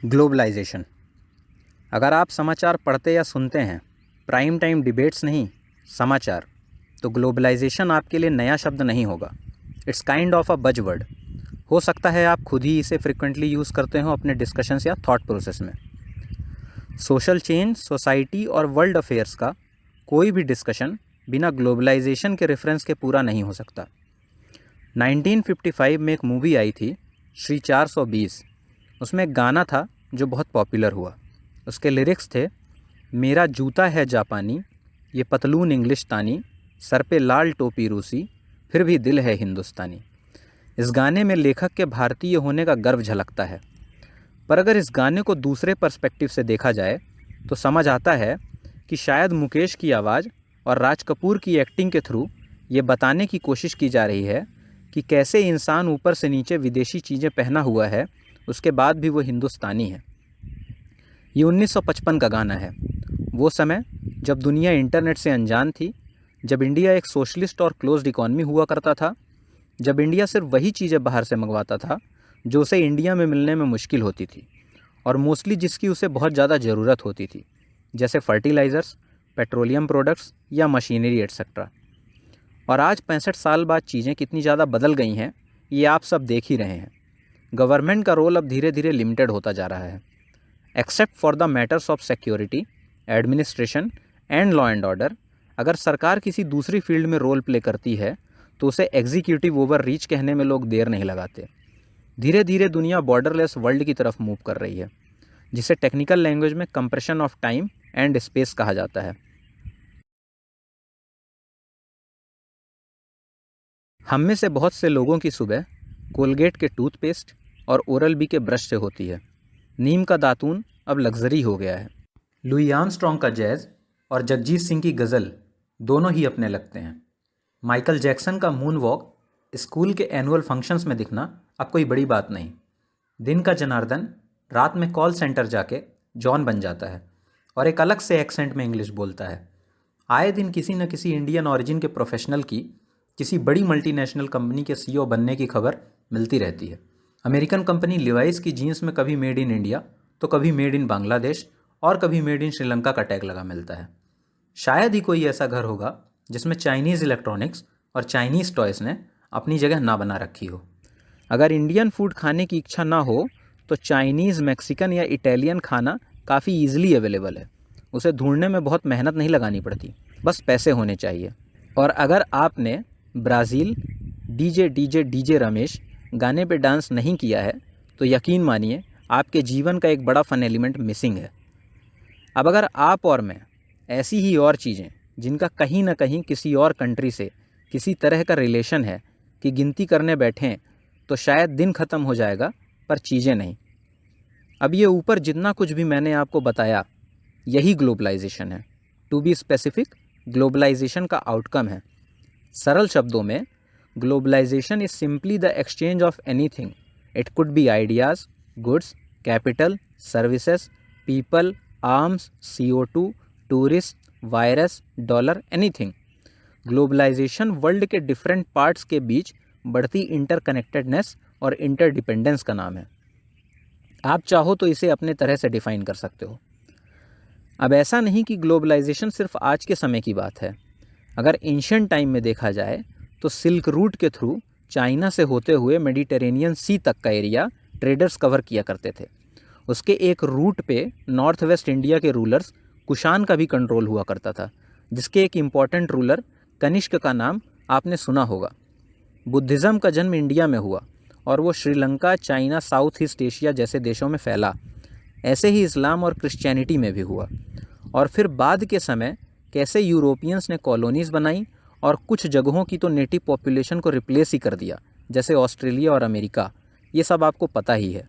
Globalisation. अगर आप समाचार पढ़ते या सुनते हैं, प्राइम टाइम डिबेट्स नहीं, समाचार, तो ग्लोबलाइजेशन आपके लिए नया शब्द नहीं होगा। It's kind of a buzzword. हो सकता है आप खुद ही इसे फ्रिक्वेंटली यूज़ करते हो अपने डिस्कशंस या थॉट प्रोसेस में। सोशल चेंज, सोसाइटी और वर्ल्ड अफेयर्स का कोई भी डिस्कशन बिना ग्लोबलाइजेशन के रेफरेंस के पूरा नहीं हो सकता। 1955 में एक मूवी आई थी, श्री 420। उसमें एक गाना था जो बहुत पॉपुलर हुआ। उसके लिरिक्स थे, मेरा जूता है जापानी, ये पतलून इंग्लिशतानी, सर पे लाल टोपी रूसी, फिर भी दिल है हिंदुस्तानी। इस गाने में लेखक के भारतीय होने का गर्व झलकता है। पर अगर इस गाने को दूसरे पर्सपेक्टिव से देखा जाए तो समझ आता है कि शायद मुकेश की आवाज़ और राज कपूर की एक्टिंग के थ्रू ये बताने की कोशिश की जा रही है कि कैसे इंसान ऊपर से नीचे विदेशी चीज़ें पहना हुआ है, उसके बाद भी वो हिंदुस्तानी है। ये 1955 का गाना है। वो समय जब दुनिया इंटरनेट से अनजान थी, जब इंडिया एक सोशलिस्ट और क्लोज्ड इकॉनमी हुआ करता था, जब इंडिया सिर्फ वही चीज़ें बाहर से मंगवाता था जो उसे इंडिया में मिलने में मुश्किल होती थी, और मोस्टली जिसकी उसे बहुत ज़्यादा ज़रूरत होती थी, जैसे फर्टिलाइज़र्स, पेट्रोलियम प्रोडक्ट्स या मशीनरी एट्सेट्रा। और आज 65 साल बाद चीज़ें कितनी ज़्यादा बदल गई हैं, ये आप सब देख ही रहे हैं। गवर्नमेंट का रोल अब धीरे धीरे लिमिटेड होता जा रहा है। Except for the matters of security, administration and law and order, अगर सरकार किसी दूसरी फील्ड में रोल प्ले करती है तो उसे एग्जीक्यूटिव ओवर रीच कहने में लोग देर नहीं लगाते। धीरे धीरे दुनिया बॉर्डरलेस वर्ल्ड की तरफ मूव कर रही है, जिसे टेक्निकल लैंग्वेज में compression of time and space कहा जाता है। हम में से बहुत से लोगों की सुबह कोलगेट के टूथपेस्ट और ओरल बी के ब्रश से होती है। नीम का दातून अब लग्जरी हो गया है। लुई आर्मस्ट्रॉन्ग का जैज़ और जगजीत सिंह की गज़ल दोनों ही अपने लगते हैं। माइकल जैक्सन का मून वॉक स्कूल के एनुअल फंक्शंस में दिखना अब कोई बड़ी बात नहीं। दिन का जनार्दन रात में कॉल सेंटर जाके जॉन बन जाता है और एक अलग से एक्सेंट में इंग्लिश बोलता है। आए दिन किसी न किसी इंडियन ऑरिजिन के प्रोफेशनल की किसी बड़ी मल्टीनेशनल कंपनी के सीईओ बनने की खबर मिलती रहती है। अमेरिकन कंपनी लिवाइस की जीन्स में कभी मेड इन इंडिया तो कभी मेड इन बांग्लादेश और कभी मेड इन श्रीलंका का टैग लगा मिलता है। शायद ही कोई ऐसा घर होगा जिसमें चाइनीज़ इलेक्ट्रॉनिक्स और चाइनीज़ टॉयज़ ने अपनी जगह ना बना रखी हो। अगर इंडियन फूड खाने की इच्छा ना हो तो चाइनीज़, मैक्सिकन या इटालियन खाना काफ़ी ईजिली अवेलेबल है। उसे ढूंढने में बहुत मेहनत नहीं लगानी पड़ती, बस पैसे होने चाहिए। और अगर आपने Brazil DJ DJ DJ Ramesh गाने पे डांस नहीं किया है तो यकीन मानिए आपके जीवन का एक बड़ा फन एलिमेंट मिसिंग है। अब अगर आप और मैं ऐसी ही और चीज़ें जिनका कहीं ना कहीं किसी और कंट्री से किसी तरह का रिलेशन है कि गिनती करने बैठें तो शायद दिन ख़त्म हो जाएगा, पर चीज़ें नहीं। अब ये ऊपर जितना कुछ भी मैंने आपको बताया, यही ग्लोबलाइजेशन है। टू बी स्पेसिफिक, ग्लोबलाइजेशन का आउटकम है। सरल शब्दों में, globalisation is simply the exchange of anything. It could be ideas, goods, capital, services, people, arms, CO2, tourist, virus, dollar, anything. Globalisation world के डिफरेंट पार्ट्स के बीच बढ़ती इंटरकनेक्टेडनेस और इंटरडिपेंडेंस का नाम है। आप चाहो तो इसे अपने तरह से डिफाइन कर सकते हो। अब ऐसा नहीं कि ग्लोबलाइजेशन सिर्फ आज के समय की बात है। अगर एंशिएंट टाइम में देखा जाए तो सिल्क रूट के थ्रू चाइना से होते हुए मेडिटेरेनियन सी तक का एरिया ट्रेडर्स कवर किया करते थे। उसके एक रूट पे नॉर्थ वेस्ट इंडिया के रूलर्स कुषाण का भी कंट्रोल हुआ करता था, जिसके एक इम्पॉर्टेंट रूलर कनिष्क का नाम आपने सुना होगा। बुद्धिज़्म का जन्म इंडिया में हुआ और वो Sri Lanka, China, south east Asia जैसे देशों में फैला। ऐसे ही इस्लाम और क्रिश्चियनिटी में भी हुआ। और फिर बाद के समय कैसे यूरोपियंस ने कॉलोनीज़ बनाई और कुछ जगहों की तो नेटिव पॉपुलेशन को रिप्लेस ही कर दिया, जैसे ऑस्ट्रेलिया और अमेरिका। ये सब आपको पता ही है।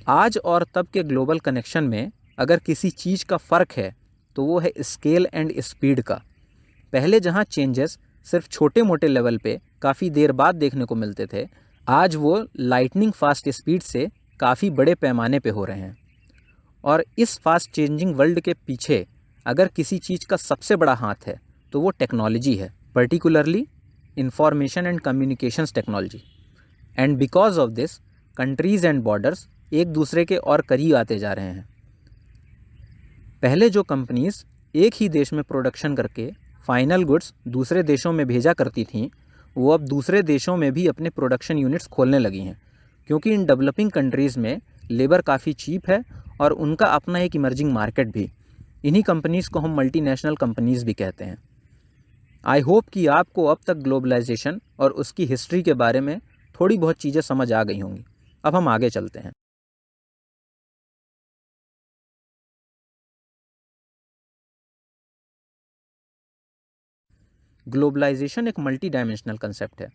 आज और तब के ग्लोबल कनेक्शन में अगर किसी चीज़ का फ़र्क है तो वो है स्केल एंड स्पीड का। पहले जहाँ चेंजेस सिर्फ छोटे मोटे लेवल पे काफ़ी देर बाद देखने को मिलते थे, आज वो लाइटनिंग फास्ट स्पीड से काफ़ी बड़े पैमाने पे हो रहे हैं। और इस फास्ट चेंजिंग वर्ल्ड के पीछे अगर किसी चीज़ का सबसे बड़ा हाथ है तो वो टेक्नोलॉजी है, particularly information and communications technology. And because of this, countries and borders एक दूसरे के और करीब आते जा रहे हैं। पहले जो कंपनीज एक ही देश में प्रोडक्शन करके फाइनल गुड्स दूसरे देशों में भेजा करती थीं, वो अब दूसरे देशों में भी अपने प्रोडक्शन यूनिट्स खोलने लगी हैं, क्योंकि इन डेवलपिंग कंट्रीज़ में लेबर काफ़ी चीप है और उनका अपना एक इमर्जिंग मार्केट भी। इन्हीं कंपनीज़ को हम मल्टीनेशनल कंपनीज़ भी कहते हैं। आई होप कि आपको अब तक ग्लोबलाइजेशन और उसकी हिस्ट्री के बारे में थोड़ी बहुत चीज़ें समझ आ गई होंगी। अब हम आगे चलते हैं। ग्लोबलाइजेशन एक मल्टी डायमेंशनल कंसेप्ट है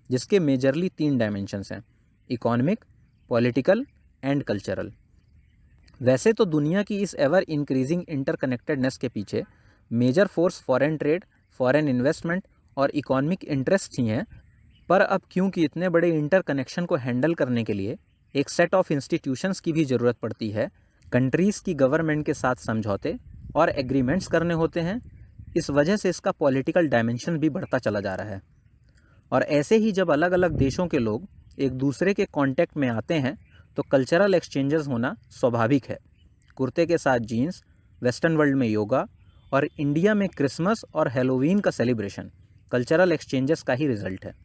जिसके मेजरली 3 डायमेंशंस हैं: इकोनॉमिक, पॉलिटिकल एंड कल्चरल। वैसे तो दुनिया की इस एवर इंक्रीजिंग इंटरकनेक्टेडनेस के पीछे major force foreign trade, foreign investment और इकोनॉमिक इंटरेस्ट ही हैं, पर अब क्योंकि इतने बड़े इंटरकनेक्शन को हैंडल करने के लिए एक सेट ऑफ इंस्टीट्यूशंस की भी ज़रूरत पड़ती है, कंट्रीज़ की गवर्नमेंट के साथ समझौते और एग्रीमेंट्स करने होते हैं। इस वजह से इसका पॉलिटिकल डायमेंशन भी बढ़ता चला जा रहा है। और ऐसे ही जब अलग अलग देशों के लोग एक दूसरे के कांटेक्ट में आते हैं तो कल्चरल एक्सचेंजेस होना स्वाभाविक है। कुर्ते के साथ जीन्स, वेस्टर्न वर्ल्ड में योगा और इंडिया में क्रिसमस और हैलोवीन का सेलिब्रेशन कल्चरल एक्सचेंजेस का ही रिजल्ट है।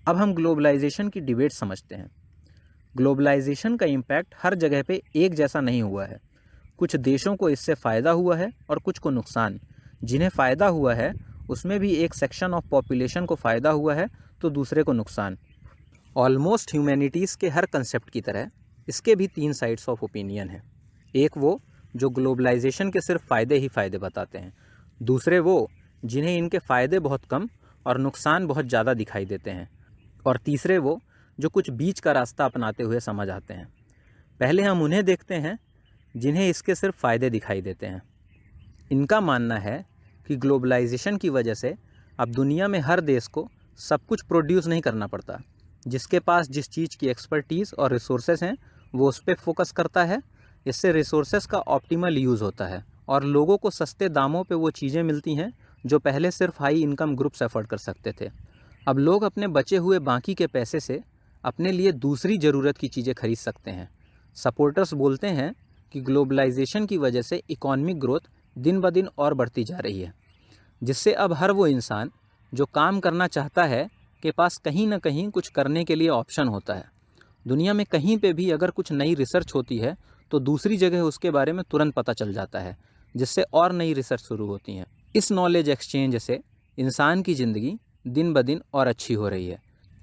अब हम ग्लोबलाइजेशन की डिबेट समझते हैं। ग्लोबलाइजेशन का इम्पैक्ट हर जगह पे एक जैसा नहीं हुआ है। कुछ देशों को इससे फ़ायदा हुआ है और कुछ को नुकसान। जिन्हें फ़ायदा हुआ है उसमें भी एक सेक्शन ऑफ पॉपुलेशन को फ़ायदा हुआ है तो दूसरे को नुकसान। ऑलमोस्ट ह्यूमैनिटीज़ के हर कंसेप्ट की तरह इसके भी 3 साइड्स ऑफ ओपिनियन हैं। एक वो जो ग्लोबलाइजेशन के सिर्फ फ़ायदे ही फ़ायदे बताते हैं, दूसरे वो जिन्हें इनके फ़ायदे बहुत कम और नुकसान बहुत ज़्यादा दिखाई देते हैं, और तीसरे वो जो कुछ बीच का रास्ता अपनाते हुए समझ आते हैं। पहले हम उन्हें देखते हैं जिन्हें इसके सिर्फ फ़ायदे दिखाई देते हैं। इनका मानना है कि ग्लोबलाइजेशन की वजह से अब दुनिया में हर देश को सब कुछ प्रोड्यूस नहीं करना पड़ता। जिसके पास जिस चीज़ की एक्सपर्टीज़ और रिसोर्सेज हैं वो उस पर फोकस करता है। इससे रिसोर्सेज का ऑप्टिमल यूज़ होता है और लोगों को सस्ते दामों पे वो चीज़ें मिलती हैं जो पहले सिर्फ हाई इनकम ग्रुप्स अफोर्ड कर सकते थे। अब लोग अपने बचे हुए बाकी के पैसे से अपने लिए दूसरी ज़रूरत की चीज़ें खरीद सकते हैं। सपोर्टर्स बोलते हैं कि ग्लोबलाइजेशन की वजह से इकोनॉमिक ग्रोथ दिन ब दिन और बढ़ती जा रही है, जिससे अब हर वो इंसान जो काम करना चाहता है के पास कहीं ना कहीं कुछ करने के लिए ऑप्शन होता है। दुनिया में कहीं पे भी अगर कुछ नई रिसर्च होती है तो दूसरी जगह उसके बारे में तुरंत पता चल जाता है, जिससे और नई रिसर्च शुरू होती हैं। इस नॉलेज एक्सचेंज से इंसान की ज़िंदगी दिन ब दिन और अच्छी हो रही है।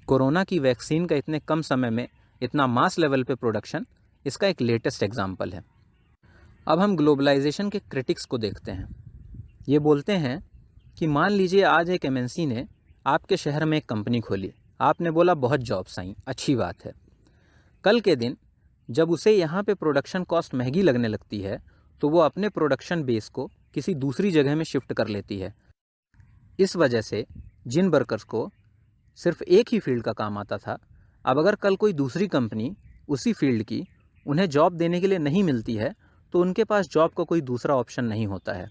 कोरोना की वैक्सीन का इतने कम समय में इतना मास लेवल पे प्रोडक्शन इसका एक लेटेस्ट एग्जाम्पल है। अब हम ग्लोबलाइजेशन के क्रिटिक्स को देखते हैं। ये बोलते हैं कि मान लीजिए आज एक एमएनसी ने आपके शहर में एक कंपनी खोली। आपने बोला बहुत जॉब्स आई, अच्छी बात है। कल के दिन जब उसे यहाँ पे प्रोडक्शन कॉस्ट महंगी लगने लगती है तो वो अपने प्रोडक्शन बेस को किसी दूसरी जगह में शिफ्ट कर लेती है। इस वजह से जिन वर्कर्स को सिर्फ एक ही फील्ड का काम आता था, अब अगर कल कोई दूसरी कंपनी उसी फील्ड की उन्हें जॉब देने के लिए नहीं मिलती है तो उनके पास जॉब का कोई दूसरा ऑप्शन नहीं होता है।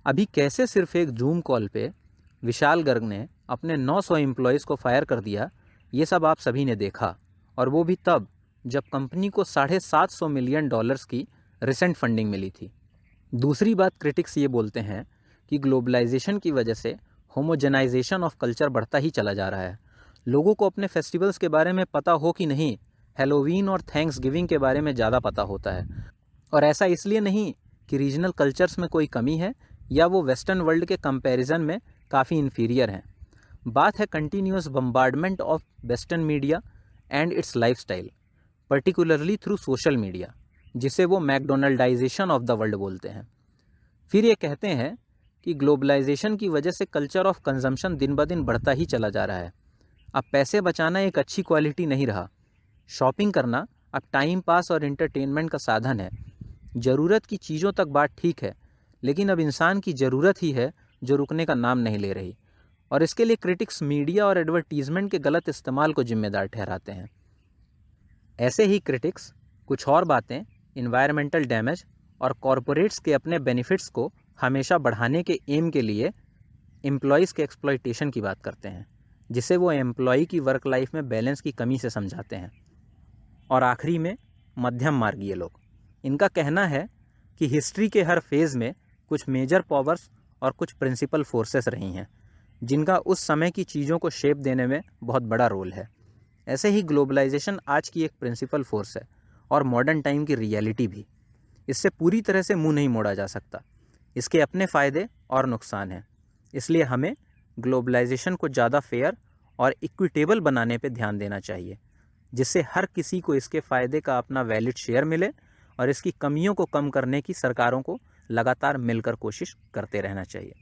अभी कैसे सिर्फ एक जूम कॉल पे विशाल गर्ग ने अपने 900 एम्प्लॉयज़ को फायर कर दिया, ये सब आप सभी ने देखा, और वो भी तब जब कंपनी को $750 मिलियन की रिसेंट फंडिंग मिली थी। दूसरी बात क्रिटिक्स ये बोलते हैं कि ग्लोबलाइजेशन की वजह से होमोजेनाइजेशन ऑफ कल्चर बढ़ता ही चला जा रहा है। लोगों को अपने फेस्टिवल्स के बारे में पता हो कि नहीं, हैलोवीन और थैंक्स गिविंग के बारे में ज़्यादा पता होता है। और ऐसा इसलिए नहीं कि रीजनल कल्चर्स में कोई कमी है या वो वेस्टर्न वर्ल्ड के कंपैरिजन में काफ़ी इन्फीरियर हैं। बात है continuous bombardment of western media and it's lifestyle, particularly through social media, जिसे वो मैकडोनल्डाइजेशन ऑफ द वर्ल्ड बोलते हैं। फिर ये कहते हैं कि ग्लोबलाइजेशन की वजह से कल्चर ऑफ कंजम्पशन दिन ब दिन बढ़ता ही चला जा रहा है। अब पैसे बचाना एक अच्छी क्वालिटी नहीं रहा। शॉपिंग करना अब टाइम पास और एंटरटेनमेंट का साधन है। ज़रूरत की चीज़ों तक बात ठीक है, लेकिन अब इंसान की ज़रूरत ही है जो रुकने का नाम नहीं ले रही, और इसके लिए क्रिटिक्स मीडिया और एडवर्टीज़मेंट के गलत इस्तेमाल को जिम्मेदार ठहराते हैं। ऐसे ही क्रिटिक्स कुछ और बातें इन्वायरमेंटल डैमेज और कॉरपोरेट्स के अपने बेनिफिट्स को हमेशा बढ़ाने के एम के लिए एम्प्लॉयज़ के एक्सप्लॉयटेशन की बात करते हैं, जिसे वो एम्प्लॉय की वर्क लाइफ में बैलेंस की कमी से समझाते हैं। और आखिरी में मध्यम मार्गीय लोग, इनका कहना है कि हिस्ट्री के हर फेज़ में कुछ मेजर पावर्स और कुछ प्रिंसिपल फोर्सेस रही हैं, जिनका उस समय की चीज़ों को शेप देने में बहुत बड़ा रोल है। ऐसे ही ग्लोबलाइजेशन आज की एक प्रिंसिपल फोर्स है और मॉडर्न टाइम की रियलिटी भी। इससे पूरी तरह से मुंह नहीं मोड़ा जा सकता। इसके अपने फ़ायदे और नुकसान हैं। इसलिए हमें ग्लोबलाइजेशन को ज़्यादा फेयर और इक्विटेबल बनाने पे ध्यान देना चाहिए, जिससे हर किसी को इसके फ़ायदे का अपना वैलिड शेयर मिले और इसकी कमियों को कम करने की सरकारों को लगातार मिलकर कोशिश करते रहना चाहिए।